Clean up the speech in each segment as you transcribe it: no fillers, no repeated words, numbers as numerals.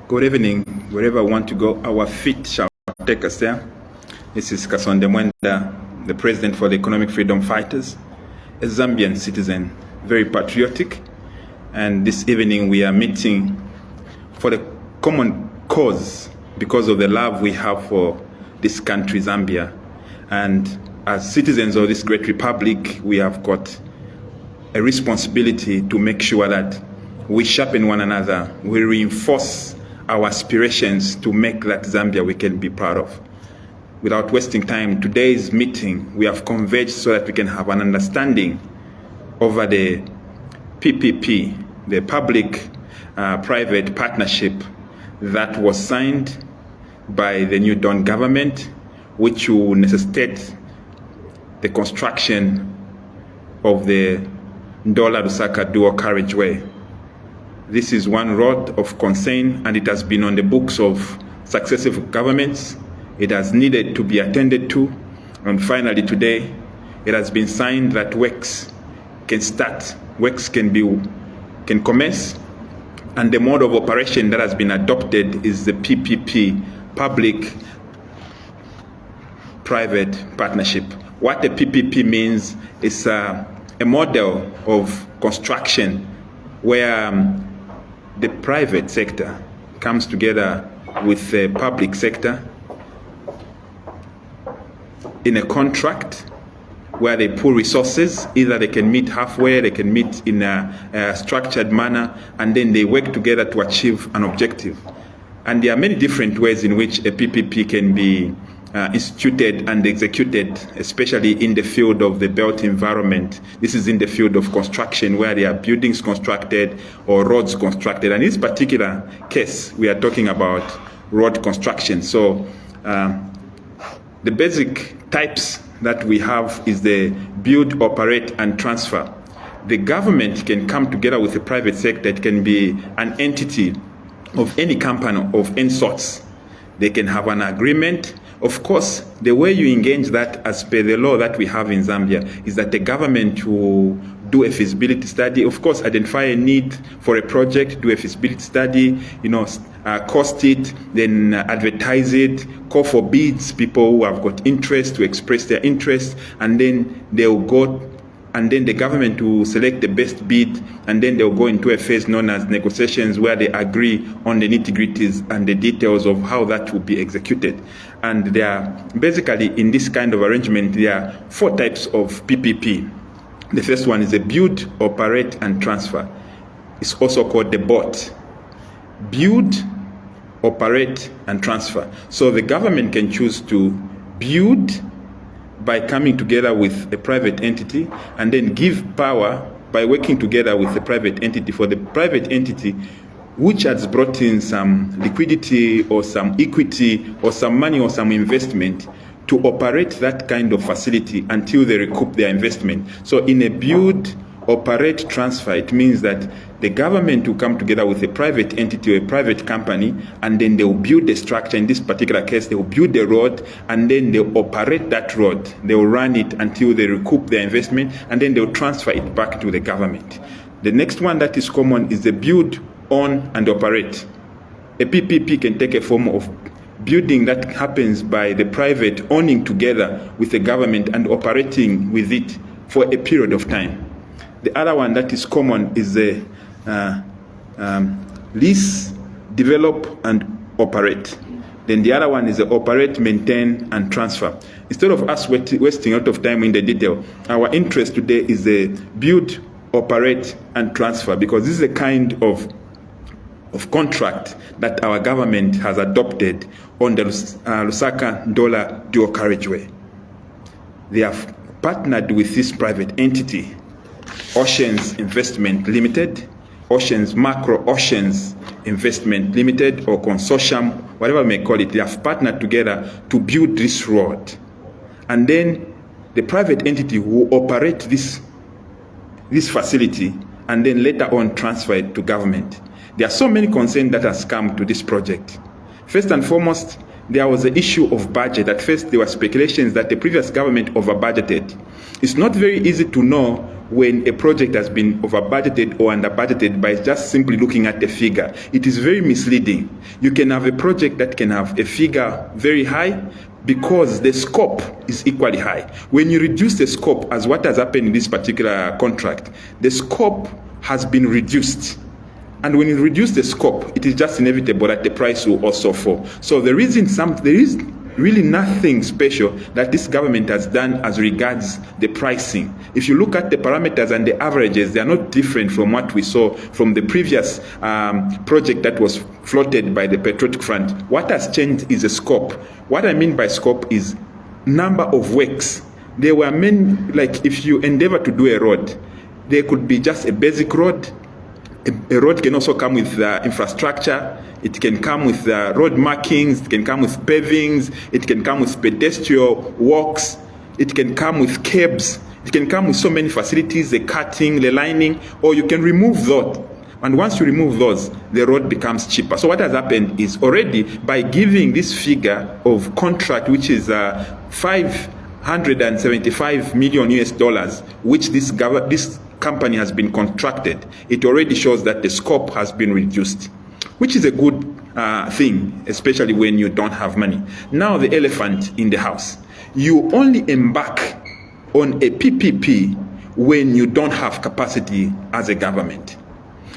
Good evening, wherever we want to go, our feet shall take us there. This is Kasonde Mwenda, the president for the Economic Freedom Fighters, a Zambian citizen, very patriotic. And this evening we are meeting for the common cause because of the love we have for this country, Zambia. And as citizens of this great republic, we have got a responsibility to make sure that we sharpen one another, we reinforce our aspirations to make that Zambia we can be proud of. Without wasting time, today's meeting, we have converged so that we can have an understanding over the PPP, the public-private partnership that was signed by the new Dawn government, which will necessitate the construction of the Ndola Lusaka dual carriageway. This is one road of concern, and it has been on the books of successive governments. It has needed to be attended to, and finally today it has been signed that works can start, works can commence, and the mode of operation that has been adopted is the PPP, public-private partnership. What the PPP means is a model of construction where the private sector comes together with the public sector in a contract where they pool resources. Either they can meet halfway, they can meet in a structured manner, and then they work together to achieve an objective. And there are many different ways in which a PPP can be instituted and executed, especially in the field of the built environment. This is in the field of construction, where there are buildings constructed or roads constructed. And in this particular case, we are talking about road construction. So the basic types that we have is the build, operate, and transfer. The government can come together with the private sector. It can be an entity of any company of any sorts. They can have an agreement. Of course, the way you engage that as per the law that we have in Zambia is that the government will do a feasibility study, of course, identify a need for a project, do a feasibility study, cost it, then advertise it, call for bids, people who have got interest to express their interest, and then they'll go, and then the government will select the best bid, and then they'll go into a phase known as negotiations, where they agree on the nitty-gritties and the details of how that will be executed. And there are basically, in this kind of arrangement, there are 4 types of PPP. The first one is a build, operate, and transfer. It's also called the BOT. Build, operate, and transfer. So the government can choose to build by coming together with a private entity, and then give power by working together with the private entity for the private entity which has brought in some liquidity or some equity or some money or some investment to operate that kind of facility until they recoup their investment. So in a build, operate, transfer, it means that the government will come together with a private entity or a private company, and then they will build the structure. In this particular case, they will build the road, and then they will operate that road. They will run it until they recoup their investment, and then they will transfer it back to the government. The next one that is common is the build, own, and operate. A PPP can take a form of building that happens by the private owning together with the government and operating with it for a period of time. The other one that is common is the lease, develop, and operate. Then the other one is the operate, maintain, and transfer. Instead of us wasting a lot of time in the detail, our interest today is the build, operate, and transfer, because this is a kind of contract that our government has adopted on the Lusaka Ndola dual carriageway. They have partnered with this private entity, Oceans Investment Limited, Macro Oceans Investment Limited, or consortium, whatever we may call it. They have partnered together to build this road. And then the private entity will operate this facility and then later on transfer it to government. There are so many concerns that has come to this project. First and foremost, there was the issue of budget. At first, there were speculations that the previous government over-budgeted. It's not very easy to know when a project has been over-budgeted or under-budgeted by just simply looking at the figure. It is very misleading. You can have a project that can have a figure very high because the scope is equally high. When you reduce the scope, as what has happened in this particular contract, the scope has been reduced. And when you reduce the scope, it is just inevitable that the price will also fall. So there is really nothing special that this government has done as regards the pricing. If you look at the parameters and the averages, they are not different from what we saw from the previous project that was floated by the Patriotic Front. What has changed is the scope. What I mean by scope is number of works. There were many, like if you endeavor to do a road, there could be just a basic road. A road can also come with infrastructure. It can come with road markings. It can come with pavings. It can come with pedestrian walks. It can come with curbs. It can come with so many facilities, the cutting, the lining, or you can remove those. And once you remove those, the road becomes cheaper. So what has happened is already by giving this figure of contract, which is $575 million US, which this company has been contracted, it already shows that the scope has been reduced, which is a good thing, especially when you don't have money. Now the elephant in the house. You only embark on a PPP when you don't have capacity as a government.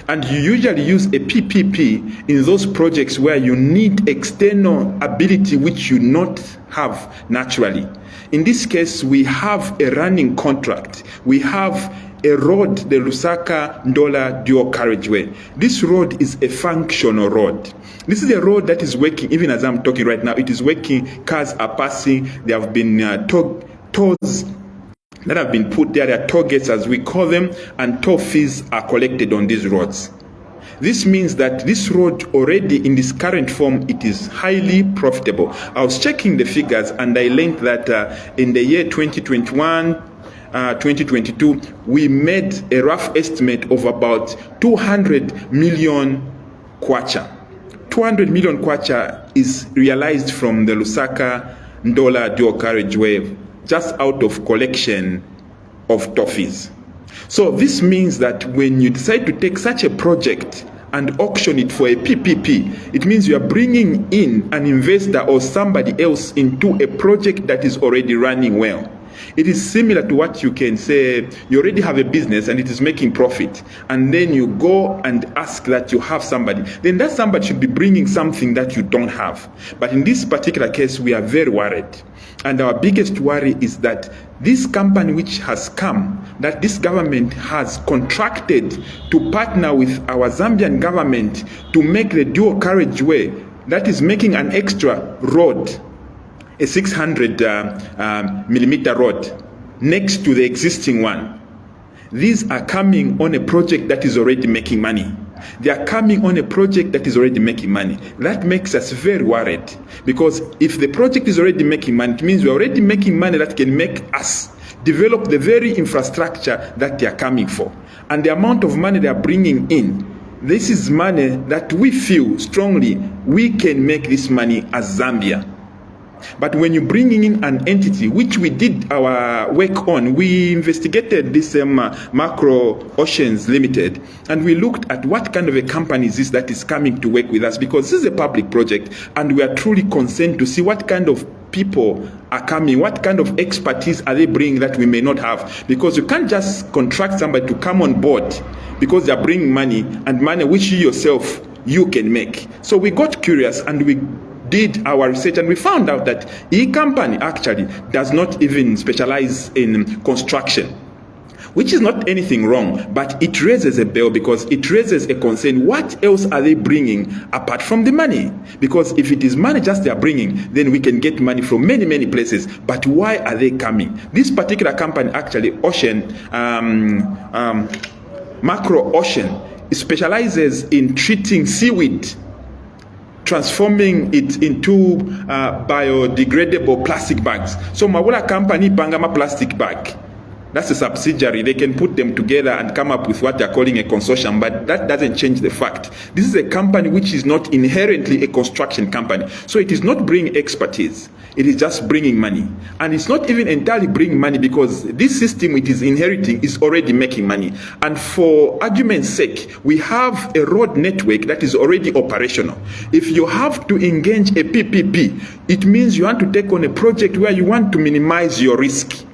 And you usually use a PPP in those projects where you need external ability which you not have naturally. In this case, we have a running contract. We have a road, the Lusaka Ndola dual carriageway. This road is a functional road. This is a road that is working, even as I'm talking right now, it is working, cars are passing, there have been tolls that have been put there, there are toll gates as we call them, and toll fees are collected on these roads. This means that this road already in this current form, it is highly profitable. I was checking the figures and I learned that in the year 2021, 2022, we made a rough estimate of about 200 million kwacha. 200 million kwacha is realized from the Lusaka Ndola dual carriageway just out of collection of toffees. So this means that when you decide to take such a project and auction it for a PPP, it means you are bringing in an investor or somebody else into a project that is already running well. It is similar to what you can say, you already have a business and it is making profit, and then you go and ask that you have somebody. Then that somebody should be bringing something that you don't have. But in this particular case, we are very worried. And our biggest worry is that this company which has come, that this government has contracted to partner with our Zambian government to make the dual carriageway, that is making an extra road, a 600 millimeter road next to the existing one. These are coming on a project that is already making money. They are coming on a project that is already making money. That makes us very worried, because if the project is already making money, it means we're already making money that can make us develop the very infrastructure that they are coming for. And the amount of money they are bringing in, this is money that we feel strongly we can make this money as Zambia. But when you're bringing in an entity, which we did our work on, we investigated this Macro Oceans Limited, and we looked at what kind of a company is this that is coming to work with us, because this is a public project, and we are truly concerned to see what kind of people are coming, what kind of expertise are they bringing that we may not have, because you can't just contract somebody to come on board because they are bringing money, and money which you yourself, you can make. So we got curious and we did our research and we found out that E-Company actually does not even specialize in construction, which is not anything wrong, but it raises a bell because it raises a concern. What else are they bringing apart from the money? Because if it is money just they are bringing, then we can get money from many, many places. But why are they coming? This particular company, actually, Macro Ocean, specializes in treating seaweed, transforming it into biodegradable plastic bags. So Mawula company Bangama plastic bag. That's a subsidiary. They can put them together and come up with what they're calling a consortium, but that doesn't change the fact. This is a company which is not inherently a construction company. So it is not bringing expertise. It is just bringing money. And it's not even entirely bringing money because this system it is inheriting is already making money. And for argument's sake, we have a road network that is already operational. If you have to engage a PPP, it means you want to take on a project where you want to minimize your risk.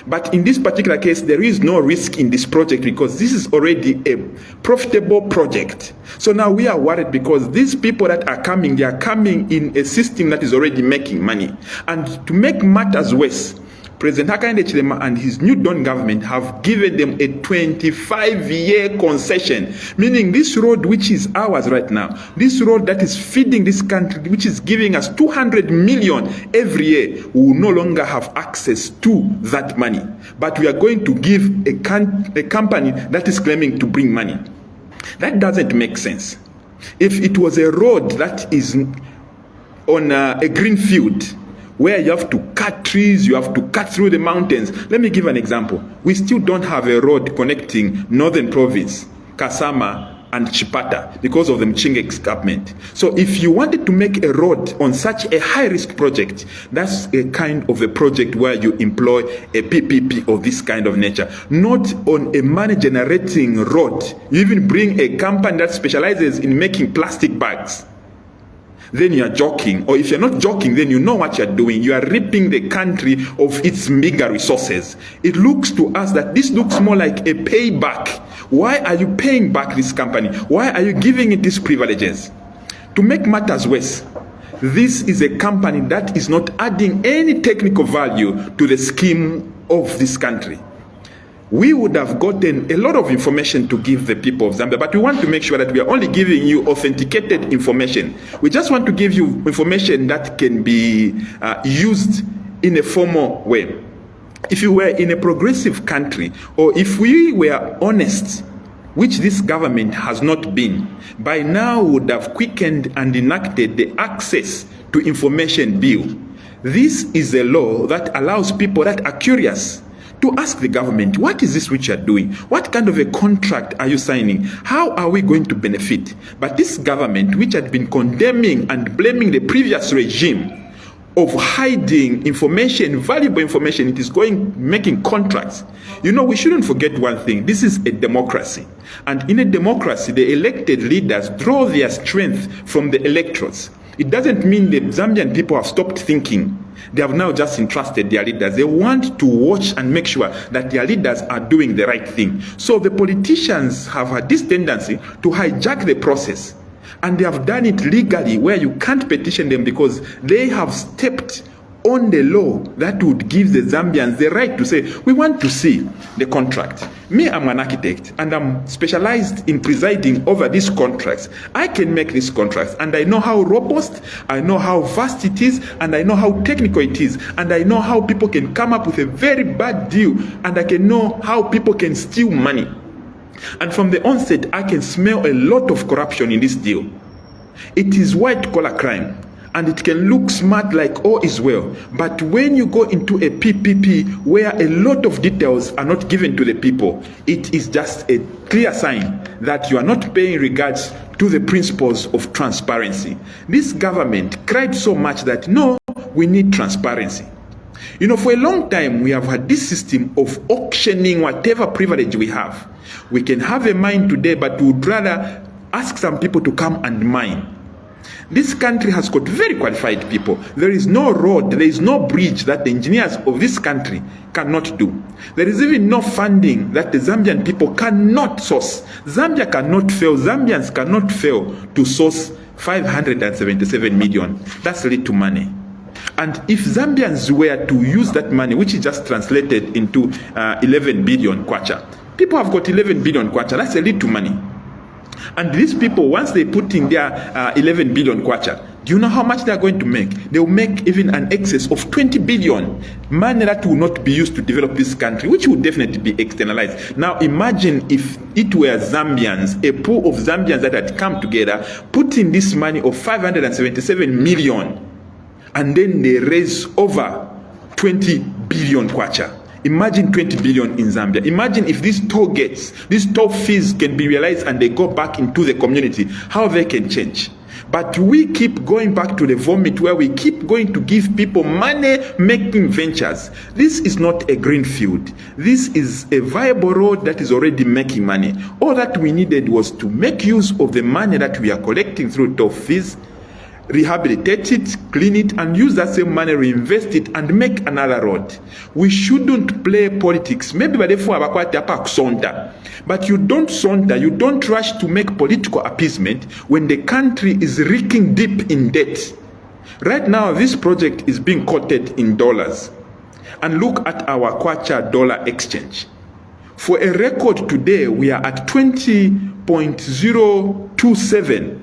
But in this particular case, there is no risk in this project because this is already a profitable project. So now we are worried because these people that are coming, they are coming in a system that is already making money. And to make matters worse, President Hakainde Hichilema and his New Dawn government have given them a 25-year concession, meaning this road which is ours right now, this road that is feeding this country, which is giving us 200 million every year, we will no longer have access to that money. But we are going to give a company that is claiming to bring money. That doesn't make sense. If it was a road that is on a green field, where you have to cut trees, you have to cut through the mountains. Let me give an example. We still don't have a road connecting Northern Province, Kasama, and Chipata because of the Mchinga escarpment. So if you wanted to make a road on such a high-risk project, that's a kind of a project where you employ a PPP of this kind of nature. Not on a money-generating road. You even bring a company that specializes in making plastic bags. Then you are joking, or if you're not joking, then you know what you're doing. You are ripping the country of its meager resources. It looks to us that this looks more like a payback. Why are you paying back this company? Why are you giving it these privileges? To make matters worse, this is a company that is not adding any technical value to the scheme of this country. We would have gotten a lot of information to give the people of Zambia, but we want to make sure that we are only giving you authenticated information. We just want to give you information that can be used in a formal way. If you were in a progressive country, or if we were honest, which this government has not been, by now would have quickened and enacted the Access to Information Bill. This is a law that allows people that are curious to ask the government, what is this which you are doing? What kind of a contract are you signing? How are we going to benefit? But this government, which had been condemning and blaming the previous regime of hiding information, valuable information, it is making contracts. You know, we shouldn't forget one thing. This is a democracy. And in a democracy, the elected leaders draw their strength from the electorates. It doesn't mean the Zambian people have stopped thinking. They have now just entrusted their leaders. They want to watch and make sure that their leaders are doing the right thing. So the politicians have had this tendency to hijack the process. And they have done it legally where you can't petition them because they have stepped on the law that would give the Zambians the right to say, we want to see the contract. Me, I'm an architect and I'm specialized in presiding over these contracts. I can make these contracts and I know how robust, I know how vast it is, and I know how technical it is, and I know how people can come up with a very bad deal, and I can know how people can steal money. And from the onset, I can smell a lot of corruption in this deal. It is white-collar crime. And it can look smart like all is well. But when you go into a PPP where a lot of details are not given to the people, it is just a clear sign that you are not paying regards to the principles of transparency. This government cried so much that, no, we need transparency. You know, for a long time, we have had this system of auctioning whatever privilege we have. We can have a mine today, but we would rather ask some people to come and mine. This country has got very qualified people. There is no road, there is no bridge that the engineers of this country cannot do. There is even no funding that the Zambian people cannot source. Zambia cannot fail, Zambians cannot fail to source 577 million. That's little money. And if Zambians were to use that money, which is just translated into 11 billion kwacha, people have got 11 billion kwacha. That's a little money. And these people, once they put in their 11 billion kwacha, do you know how much they are going to make? They will make even an excess of 20 billion. Money that will not be used to develop this country, which will definitely be externalized. Now imagine if it were Zambians, a pool of Zambians that had come together, put in this money of 577 million, and then they raise over 20 billion kwacha. Imagine 20 billion in Zambia. Imagine if these toll gates, these toll fees can be realized and they go back into the community, how they can change. But we keep going back to the vomit where we keep going to give people money making ventures. This is not a green field. This is a viable road that is already making money. All that we needed was to make use of the money that we are collecting through toll fees, rehabilitate it, clean it, and use that same money, reinvest it, and make another road. We shouldn't play politics. Maybe by the sonda, but you don't sonda, you don't rush to make political appeasement when the country is reeking deep in debt. Right now, this project is being quoted in dollars. And look at our kwacha dollar exchange. For a record today, we are at 20.027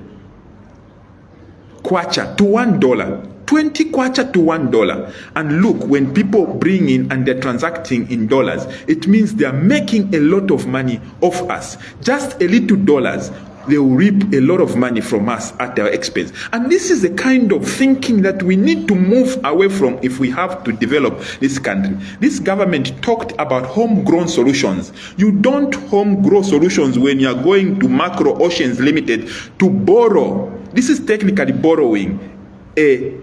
kwacha to $1. 20 kwacha to $1. And look, when people bring in and they're transacting in dollars, it means they're making a lot of money off us. Just a little dollars, they will reap a lot of money from us at their expense. And this is the kind of thinking that we need to move away from if we have to develop this country. This government talked about homegrown solutions. You don't homegrow solutions when you're going to Macro Oceans Limited to borrow. This is technically borrowing a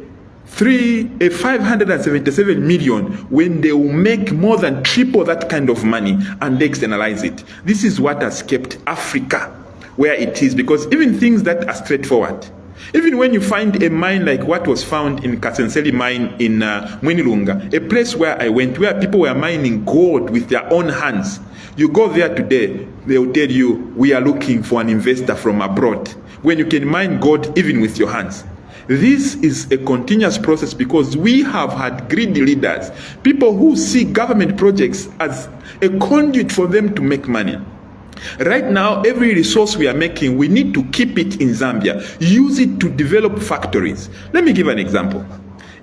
577 million when they will make more than triple that kind of money and they externalize it. This is what has kept Africa where it is, because even things that are straightforward, even when you find a mine like what was found in Kasenseli mine in Mwinilunga, a place where I went, where people were mining gold with their own hands. You go there today, they will tell you, we are looking for an investor from abroad, when you can mine gold even with your hands. This is a continuous process because we have had greedy leaders, people who see government projects as a conduit for them to make money. Right now, every resource we are making, we need to keep it in Zambia, use it to develop factories. Let me give an example.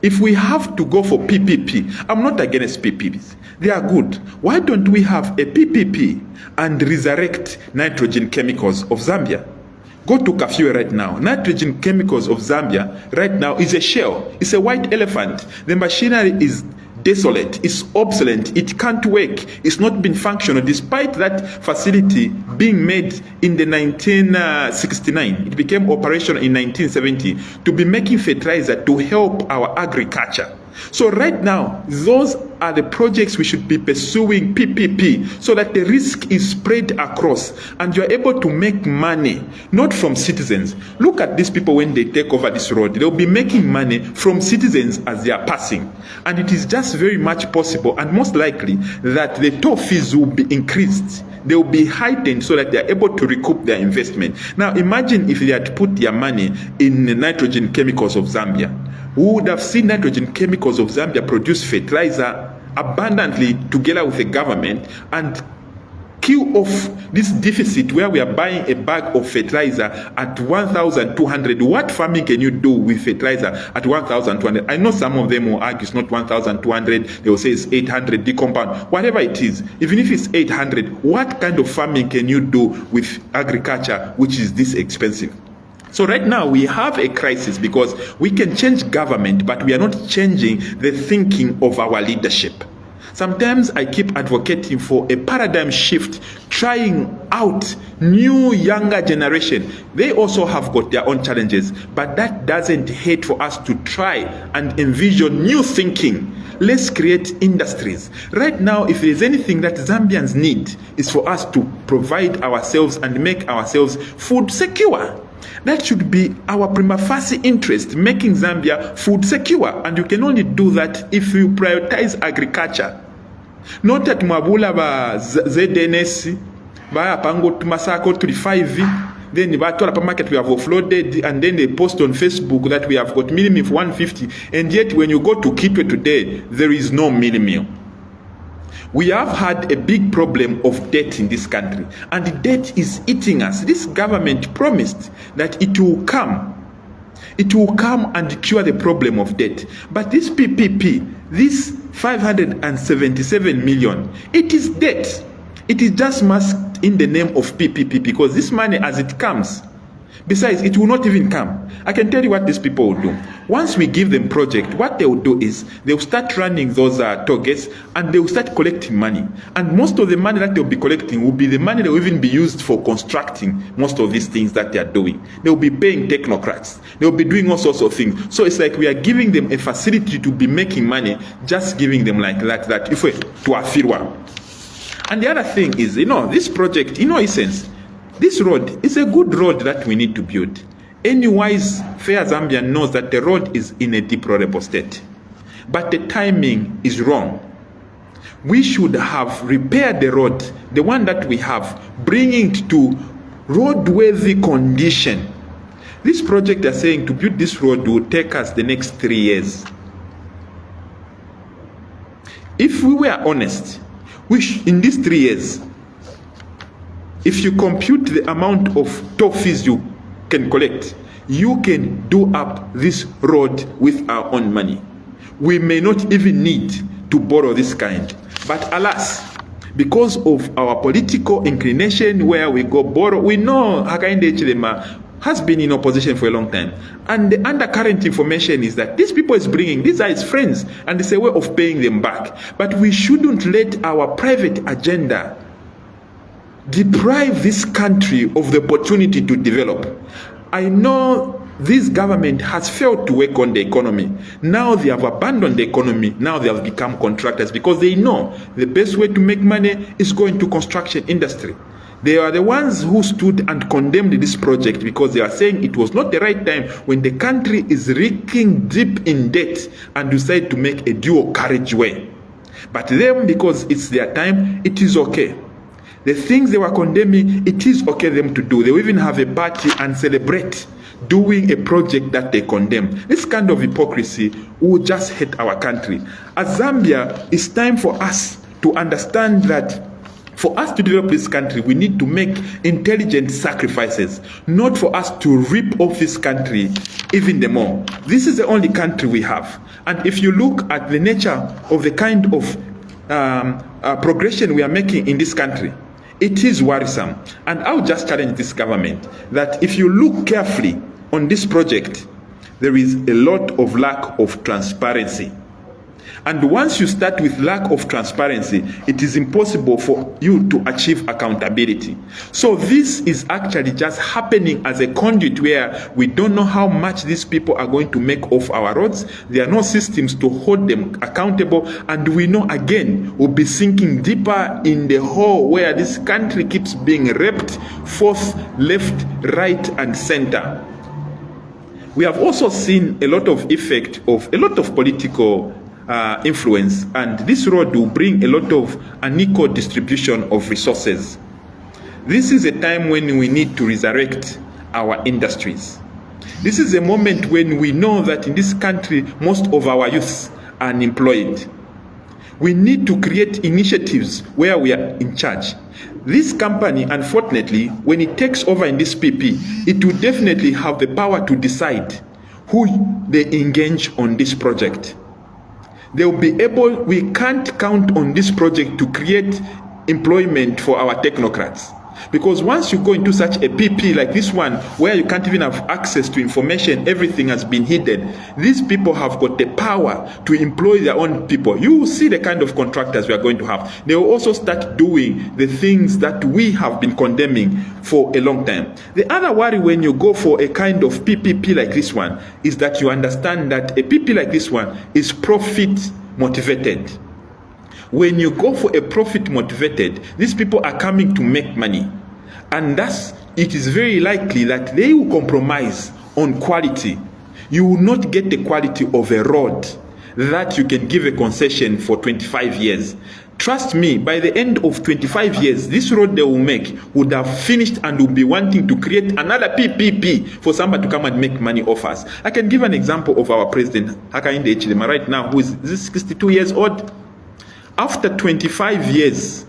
If we have to go for PPP, I'm not against PPPs. They are good. Why don't we have a PPP and resurrect nitrogen chemicals of Zambia? Go to Kafue right now. Nitrogen chemicals of Zambia right now is a shell. It's a white elephant. The machinery is desolate, it's obsolete, it can't work, it's not been functional, despite that facility being made in the 1969. It became operational in 1970 to be making fertilizer to help our agriculture. So right now, those are the projects we should be pursuing, PPP, so that the risk is spread across and you're able to make money, not from citizens. Look at these people when they take over this road. They'll be making money from citizens as they are passing. And it is just very much possible and most likely that the toll fees will be increased. They will be heightened so that they are able to recoup their investment. Now imagine if they had put their money in the nitrogen chemicals of Zambia. We would have seen nitrogen chemicals of Zambia produce fertilizer abundantly together with the government and kill off this deficit where we are buying a bag of fertilizer at 1,200. What farming can you do with fertilizer at 1,200? I know some of them will argue it's not 1,200. They will say it's 800 decompound. Whatever it is, even if it's 800, what kind of farming can you do with agriculture which is this expensive? So right now we have a crisis because we can change government, but we are not changing the thinking of our leadership. Sometimes I keep advocating for a paradigm shift, trying out new younger generation. They also have got their own challenges, but that doesn't hate for us to try and envision new thinking. Let's create industries. Right now, if there's anything that Zambians need, is for us to provide ourselves and make ourselves food secure. That should be our prima facie interest, making Zambia food secure. And you can only do that if you prioritize agriculture. Not at Mwabula ba ZNS, ba pango tumasako 35, then Batola market we have offloaded, and then they post on Facebook that we have got meal meal for 150, and yet when you go to Kitwe today, there is no meal meal. We have had a big problem of debt in this country, and the debt is eating us. This government promised that it will come and cure the problem of debt. But this PPP, this 577 million, it is debt. It is just masked in the name of PPP because this money as it comes, besides it will not even come. I can tell you what these people will do. Once we give them project, what they will do is they will start running those targets and they will start collecting money. And most of the money that they will be collecting will be the money that will even be used for constructing most of these things that they are doing. They will be paying technocrats. They will be doing all sorts of things. So it's like we are giving them a facility to be making money, just giving them like that if we to Afirwa. And the other thing is, this project, in essence, this road is a good road that we need to build. Any wise, fair Zambian knows that the road is in a deplorable state. But the timing is wrong. We should have repaired the road, the one that we have, bringing it to roadworthy condition. This project is saying to build this road will take us the next 3 years. If we were honest, in these 3 years, if you compute the amount of toll fees you can collect, you can do up this road with our own money. We may not even need to borrow this kind. But alas, because of our political inclination where we go borrow, we know Hakainde Chilema has been in opposition for a long time. And the undercurrent information is that these people is bringing, these are his friends, and it's a way of paying them back. But we shouldn't let our private agenda deprive this country of the opportunity to develop. I know this government has failed to work on the economy. Now they have abandoned the economy. Now they have become contractors because they know the best way to make money is going to construction industry. They are the ones who stood and condemned this project because they are saying it was not the right time when the country is reeking deep in debt and decide to make a dual carriageway. But them, because it's their time, it is okay. The things they were condemning, it is okay them to do. They will even have a party and celebrate doing a project that they condemn. This kind of hypocrisy will just hurt our country. As Zambia, it's time for us to understand that for us to develop this country, we need to make intelligent sacrifices, not for us to rip off this country even the more. This is the only country we have. And if you look at the nature of the kind of progression we are making in this country, it is worrisome. And I would just challenge this government that if you look carefully on this project, there is a lot of lack of transparency. And once you start with lack of transparency, it is impossible for you to achieve accountability. So this is actually just happening as a conduit where we don't know how much these people are going to make off our roads. There are no systems to hold them accountable. And we know again, we'll be sinking deeper in the hole where this country keeps being raped, forth, left, right, and center. We have also seen a lot of effect of a lot of political influence, and this road will bring a lot of unequal distribution of resources. This is a time when we need to resurrect our industries. This is a moment when we know that in this country, most of our youths are unemployed. We need to create initiatives where we are in charge. This company, unfortunately, when it takes over in this PP, it will definitely have the power to decide who they engage on this project. They will be able, we can't count on this project to create employment for our technocrats. Because once you go into such a PP like this one, where you can't even have access to information, everything has been hidden, these people have got the power to employ their own people. You will see the kind of contractors we are going to have. They will also start doing the things that we have been condemning for a long time. The other worry when you go for a kind of PPP like this one is that you understand that a PP like this one is profit motivated. When you go for a profit motivated, these people are coming to make money. And thus, it is very likely that they will compromise on quality. You will not get the quality of a road that you can give a concession for 25 years. Trust me, by the end of 25 years, this road they will make would have finished and will be wanting to create another PPP for somebody to come and make money off us. I can give an example of our president, Hakainde Hichilema, right now, who is 62 years old. After 25 years,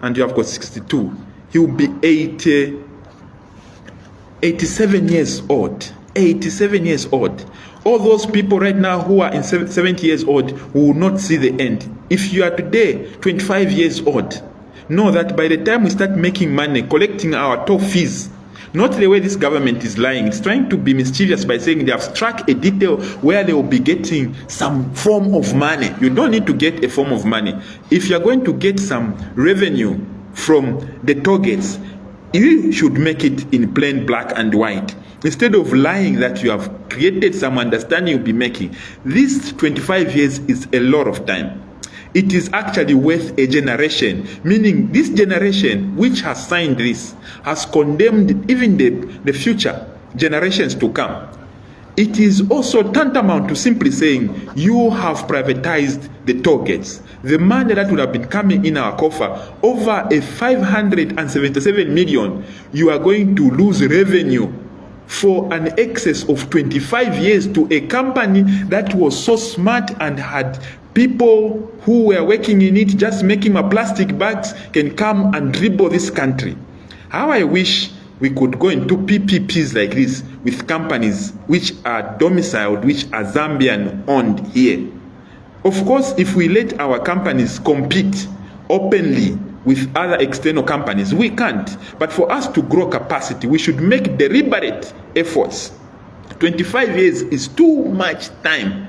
and you have got 62, he will be 87 years old. 87 years old. All those people right now who are in 70 years old who will not see the end. If you are today 25 years old, know that by the time we start making money, collecting our toll fees, not the way this government is lying, it's trying to be mischievous by saying they have struck a detail where they will be getting some form of money. You don't need to get a form of money. If you are going to get some revenue from the toll gates, you should make it in plain black and white. Instead of lying that you have created some understanding you'll be making. This 25 years is a lot of time. It is actually worth a generation, meaning this generation which has signed this has condemned even the future generations to come. It is also tantamount to simply saying you have privatized the toll gates. The money that would have been coming in our coffer, over a 577 million, you are going to lose revenue for an excess of 25 years to a company that was so smart and had people who were working in it just making my plastic bags can come and dribble this country. How I wish we could go into PPPs like this with companies which are domiciled, which are Zambian owned here. Of course, if we let our companies compete openly with other external companies, we can't. But for us to grow capacity, we should make deliberate efforts. 25 years is too much time.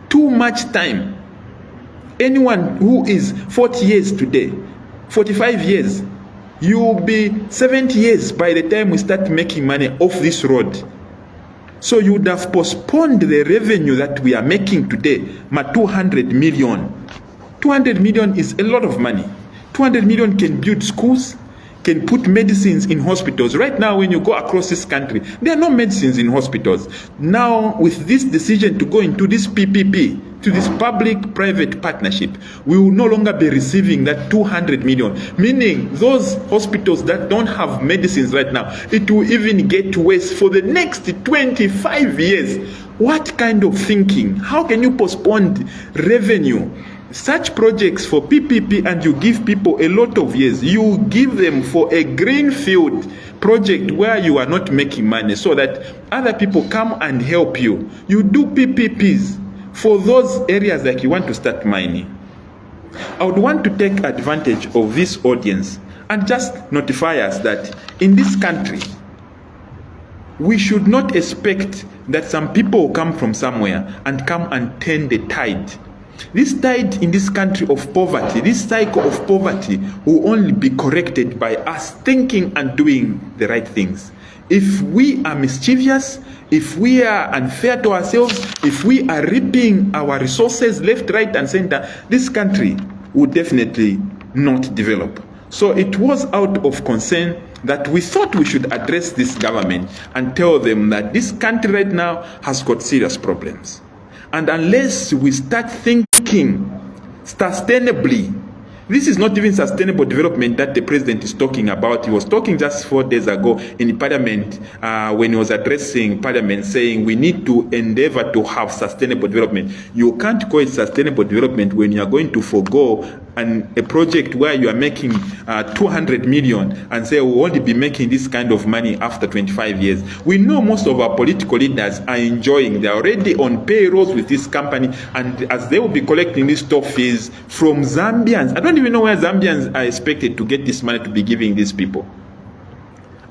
Too much time. Anyone who is 40 years today, 45 years, you will be 70 years by the time we start making money off this road. So you would have postponed the revenue that we are making today, 200 million. 200 million is a lot of money. 200 million can build schools, can put medicines in hospitals. Right now, when you go across this country, there are no medicines in hospitals. Now, with this decision to go into this PPP, to this public-private partnership, we will no longer be receiving that 200 million, meaning those hospitals that don't have medicines right now, it will even get worse for the next 25 years. What kind of thinking? How can you postpone revenue? Such projects for PPP, and you give people a lot of years. You give them for a greenfield project where you are not making money so that other people come and help you. You do PPPs for those areas that you want to start mining. I would want to take advantage of this audience and just notify us that in this country, we should not expect that some people will come from somewhere and come and turn the tide. This tide in this country of poverty, this cycle of poverty will only be corrected by us thinking and doing the right things. If we are mischievous, if we are unfair to ourselves, if we are reaping our resources left, right, and center, this country will definitely not develop. So it was out of concern that we thought we should address this government and tell them that this country right now has got serious problems. And unless we start thinking sustainably, this is not even sustainable development that the president is talking about. He was talking just 4 days ago in Parliament when he was addressing Parliament, saying we need to endeavor to have sustainable development. You can't call it sustainable development when you are going to forego a project where you are making 200 million and say we'll only be making this kind of money after 25 years. We know most of our political leaders are enjoying. They're already on payrolls with this company, and as they will be collecting these top fees from Zambians. I don't even know where Zambians are expected to get this money to be giving these people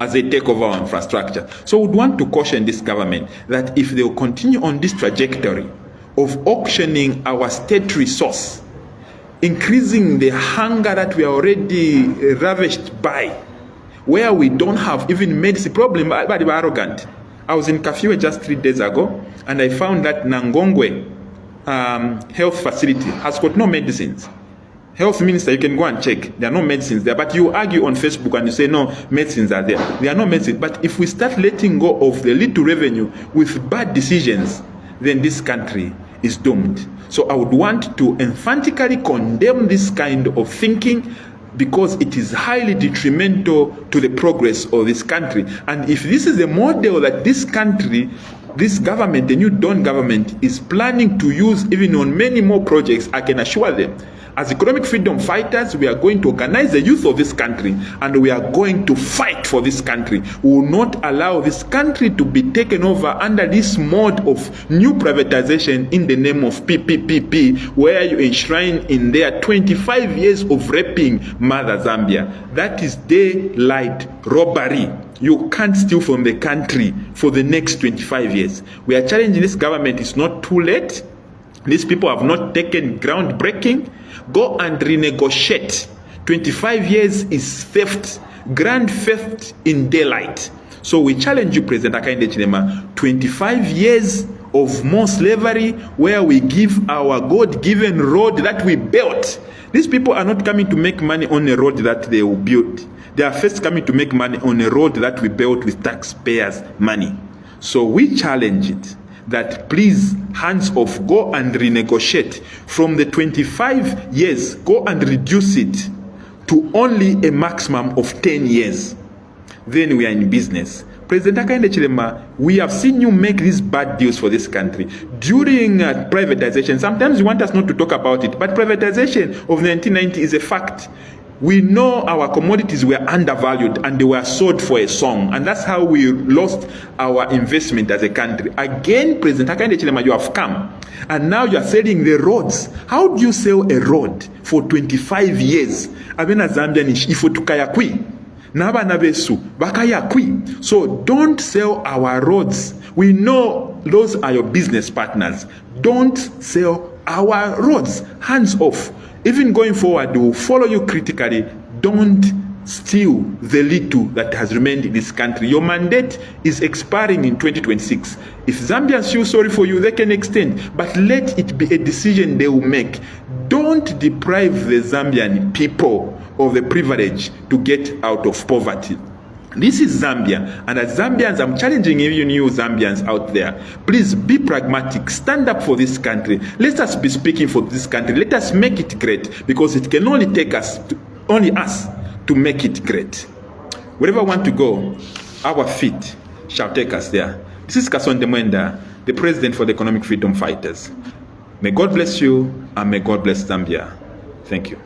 as they take over our infrastructure. So we would want to caution this government that if they will continue on this trajectory of auctioning our state resource, increasing the hunger that we are already ravished by, where we don't have even medicine problem, but they were arrogant. I was in Kafue just 3 days ago, and I found that Nangongwe health facility has got no medicines. Health minister, you can go and check. There are no medicines there, but you argue on Facebook and you say, no, medicines are there. There are no medicines. But if we start letting go of the little revenue with bad decisions, then this country is doomed. So I would want to emphatically condemn this kind of thinking, because it is highly detrimental to the progress of this country. And if this is a model that this country, this government, the new Dawn government, is planning to use even on many more projects, I can assure them, as economic freedom fighters, we are going to organize the youth of this country, and we are going to fight for this country. We will not allow this country to be taken over under this mode of new privatization in the name of PPPP, where you enshrine in there 25 years of raping Mother Zambia. That is daylight robbery. You can't steal from the country for the next 25 years. We are challenging this government. It's not too late. These people have not taken groundbreaking. Go and renegotiate. 25 years is theft, grand theft in daylight. So we challenge you, President Hakainde Hichilema, 25 years of more slavery, where we give our God-given road that we built. These people are not coming to make money on a road that they will build. They are first coming to make money on a road that we built with taxpayers' money. So we challenge it, that please, hands off, go and renegotiate. From the 25 years, go and reduce it to only a maximum of 10 years. Then we are in business. President Hakainde Hichilema, we have seen you make these bad deals for this country. During privatization, sometimes you want us not to talk about it, but privatization of 1990 is a fact. We know our commodities were undervalued and they were sold for a song. And that's how we lost our investment as a country. Again, President Hakainde Hichilema, you have come. And now you are selling the roads. How do you sell a road for 25 years? Abena Zambia ni ifo tukayakwi. Naba nabesu bakayakwi. So don't sell our roads. We know those are your business partners. Don't sell our roads. Hands off. Even going forward, we will follow you critically. Don't steal the little that has remained in this country. Your mandate is expiring in 2026. If Zambians feel sorry for you, they can extend. But let it be a decision they will make. Don't deprive the Zambian people of the privilege to get out of poverty. This is Zambia, and as Zambians, I'm challenging even you Zambians out there. Please be pragmatic. Stand up for this country. Let us be speaking for this country. Let us make it great, because it can only take us, only us, to make it great. Wherever I want to go, our feet shall take us there. This is Kasonde Mwenda, the President for the Economic Freedom Fighters. May God bless you, and may God bless Zambia. Thank you.